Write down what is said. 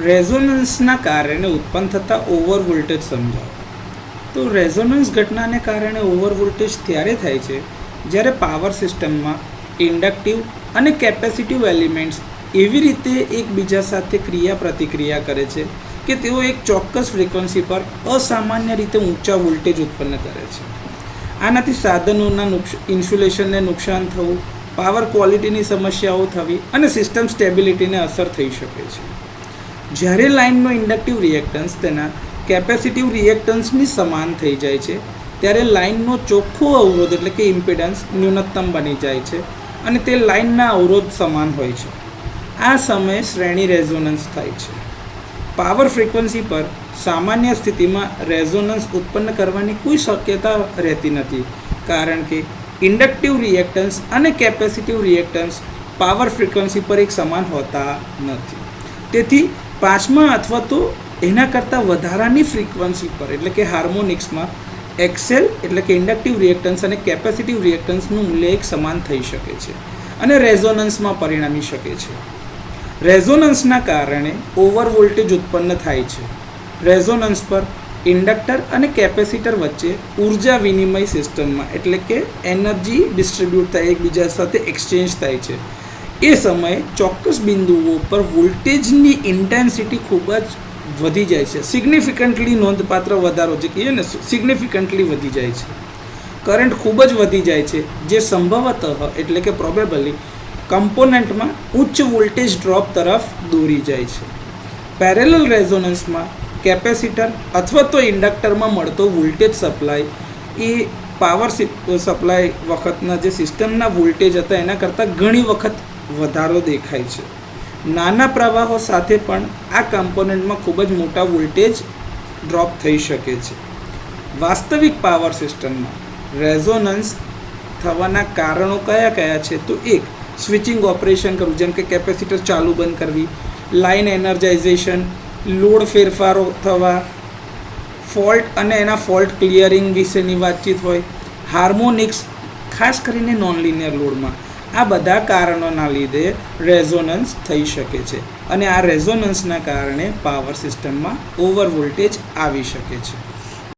રેઝોનન્સના કારણે ઉત્પન્ન થતા ઓવર વોલ્ટેજ સમજાવો. તો રેઝોનન્સ ઘટનાને કારણે ઓવર વોલ્ટેજ ત્યારે થાય છે જ્યારે પાવર સિસ્ટમમાં ઇન્ડક્ટિવ અને કેપેસિટિવ એલિમેન્ટ્સ એવી રીતે એકબીજા સાથે ક્રિયા પ્રતિક્રિયા કરે છે કે તેઓ એક ચોક્કસ ફ્રિકવન્સી પર અસામાન્ય રીતે ઊંચા વોલ્ટેજ ઉત્પન્ન કરે છે. આનાથી સાધનોના ઇન્સ્યુલેશનને નુકસાન થવું, પાવર ક્વોલિટીની સમસ્યાઓ થવી અને સિસ્ટમ સ્ટેબિલિટીને અસર થઈ શકે છે. જ્યારે લાઇનનો ઇન્ડક્ટિવ રિએક્ટન્સ તેના કેપેસિટિવ રિએક્ટન્સની સમાન થઈ જાય છે ત્યારે લાઇનનો ચોખ્ખો અવરોધ એટલે કે ઇમ્પિડન્સ ન્યૂનતમ બની જાય છે અને તે લાઇનના અવરોધ સમાન હોય છે. આ સમયે શ્રેણી રેઝોનન્સ થાય છે. પાવર ફ્રિકવન્સી પર સામાન્ય સ્થિતિમાં રેઝોનન્સ ઉત્પન્ન કરવાની કોઈ શક્યતા રહેતી નથી, કારણ કે ઇન્ડક્ટિવ રિએક્ટન્સ અને કેપેસિટિવ રિએક્ટન્સ પાવર ફ્રિકવન્સી પર એક સમાન હોતા નથી. તેથી પાંચમા અથવા તો એના કરતાં વધારાની ફ્રીક્વન્સી પર એટલે કે હાર્મોનિક્સમાં એક્સેલ એટલે કે ઇન્ડક્ટિવ રિએક્ટન્સ અને કેપેસિટિવ રિએક્ટન્સનું મૂલ્ય એક સમાન થઈ શકે છે અને રેઝોનન્સમાં પરિણમી શકે છે. રેઝોનન્સના કારણે ઓવર વોલ્ટેજ ઉત્પન્ન થાય છે. રેઝોનન્સ પર ઇન્ડક્ટર અને કેપેસિટર વચ્ચે ઉર્જા વિનિમય સિસ્ટમમાં એટલે કે એનર્જી ડિસ્ટ્રીબ્યુટ થાય, એકબીજા સાથે એક્સચેન્જ થાય છે. એ સમયે ચોક્કસ બિંદુઓ પર વોલ્ટેજની ઇન્ટેન્સિટી ખૂબ જ વધી જાય છે. સિગ્નિફિકન્ટલી નોંધપાત્ર વધારો જે કહીએ ને, સિગ્નિફિકન્ટલી વધી જાય છે. કરંટ ખૂબ જ વધી જાય છે, જે સંભવતઃ એટલે કે પ્રોબેબલી કમ્પોનન્ટમાં ઉચ્ચ વોલ્ટેજ ડ્રોપ તરફ દોરી જાય છે. પેરેલલ રેઝોનન્સમાં કેપેસિટર અથવા તો ઇન્ડક્ટરમાં મળતો વોલ્ટેજ સપ્લાય એ પાવર સપ્લાય વખતના જે સિસ્ટમના વોલ્ટેજ હતા એના કરતાં ઘણી વખત વધારો દેખાય છે. નાના પ્રવાહો સાથે પણ આ કમ્પોનન્ટમાં ખૂબ જ મોટા વોલ્ટેજ ડ્રોપ થઈ શકે છે. વાસ્તવિક પાવર સિસ્ટમમાં રેઝોનન્સ થવાના કારણો કયા કયા છે? તો એક, સ્વિચિંગ ઓપરેશન કરવું, જેમ કે કેપેસિટર ચાલુ બંધ કરવી, લાઇન એનર્જાઇઝેશન, લોડ ફેરફારો થવા, ફોલ્ટ અને એના ફોલ્ટ ક્લિયરિંગ વિશેની વાતચીત હોય, હાર્મોનિક્સ ખાસ કરીને નોન લિનિયર લોડમાં. આ બધા કારણોના લીધે રેઝોનન્સ થઈ શકે છે અને આ રેઝોનન્સના કારણે પાવર સિસ્ટમમાં ઓવર વોલ્ટેજ આવી શકે છે.